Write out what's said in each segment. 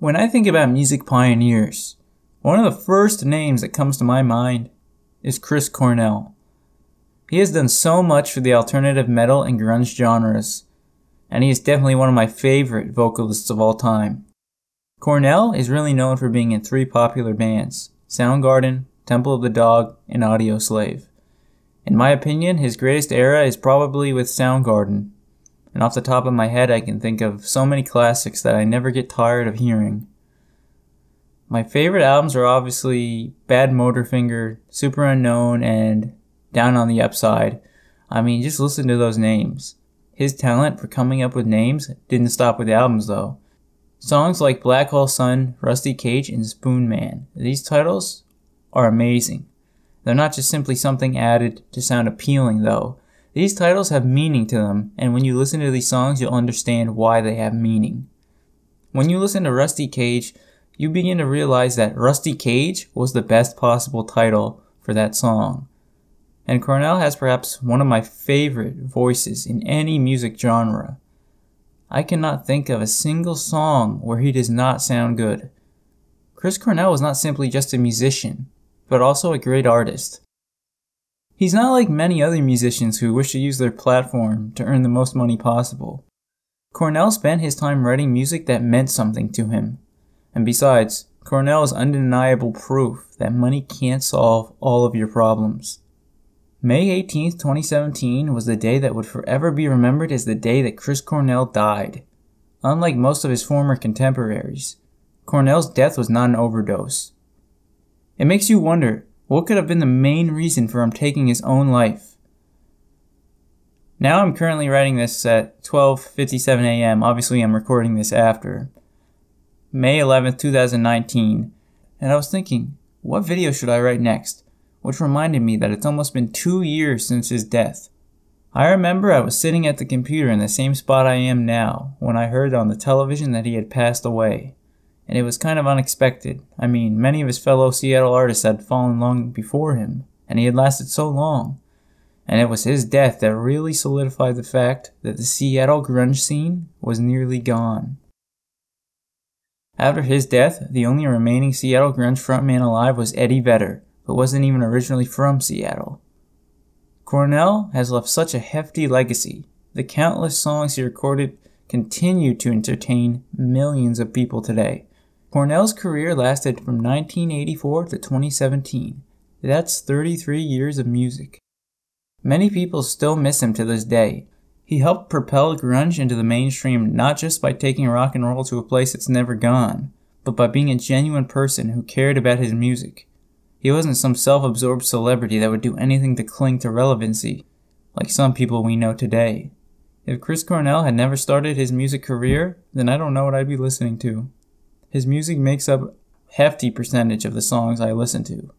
When I think about music pioneers, one of the first names that comes to my mind is Chris Cornell. He has done so much for the alternative metal and grunge genres, and he is definitely one of my favorite vocalists of all time. Cornell is really known for being in 3 popular bands, Soundgarden, Temple of the Dog, and Audioslave. In my opinion, his greatest era is probably with Soundgarden, and off the top of my head I can think of so many classics that I never get tired of hearing. My favorite albums are obviously Bad Motorfinger, Super Unknown, and Down on the Upside. I mean, just listen to those names. His talent for coming up with names didn't stop with albums though. Songs like Black Hole Sun, Rusty Cage, and Spoon Man. These titles are amazing. They're not just simply something added to sound appealing though. These titles have meaning to them, and when you listen to these songs, you'll understand why they have meaning. When you listen to Rusty Cage, you begin to realize that Rusty Cage was the best possible title for that song. And Cornell has perhaps one of my favorite voices in any music genre. I cannot think of a single song where he does not sound good. Chris Cornell was not simply just a musician, but also a great artist. He's not like many other musicians who wish to use their platform to earn the most money possible. Cornell spent his time writing music that meant something to him. And besides, Cornell is undeniable proof that money can't solve all of your problems. May 18th, 2017 was the day that would forever be remembered as the day that Chris Cornell died. Unlike most of his former contemporaries, Cornell's death was not an overdose. It makes you wonder, what could have been the main reason for him taking his own life? Now I'm currently writing this at 12:57 a.m. Obviously I'm recording this after May 11th, 2019. And I was thinking, what video should I write next? Which reminded me that it's almost been 2 years since his death. I remember I was sitting at the computer in the same spot I am now when I heard on the television that he had passed away. And it was kind of unexpected. I mean, many of his fellow Seattle artists had fallen long before him, and he had lasted so long. And it was his death that really solidified the fact that the Seattle grunge scene was nearly gone. After his death, the only remaining Seattle grunge frontman alive was Eddie Vedder, who wasn't even originally from Seattle. Cornell has left such a hefty legacy. The countless songs he recorded continue to entertain millions of people today. Cornell's career lasted from 1984 to 2017. That's 33 years of music. Many people still miss him to this day. He helped propel grunge into the mainstream not just by taking rock and roll to a place it's never gone, but by being a genuine person who cared about his music. He wasn't some self-absorbed celebrity that would do anything to cling to relevancy, like some people we know today. If Chris Cornell had never started his music career, then I don't know what I'd be listening to. His music makes up a hefty percentage of the songs I listen to.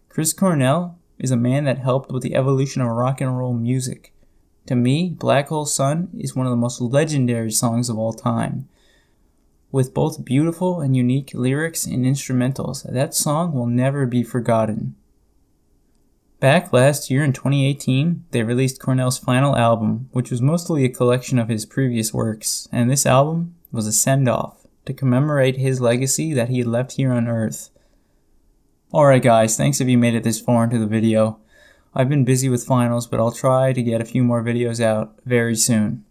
Chris Cornell is a man that helped with the evolution of rock and roll music. To me, Black Hole Sun is one of the most legendary songs of all time. With both beautiful and unique lyrics and instrumentals, that song will never be forgotten. Back last year in 2018, they released Cornell's final album, which was mostly a collection of his previous works, and this album was a send-off to commemorate his legacy that he had left here on Earth. Alright guys, thanks if you made it this far into the video. I've been busy with finals, but I'll try to get a few more videos out very soon.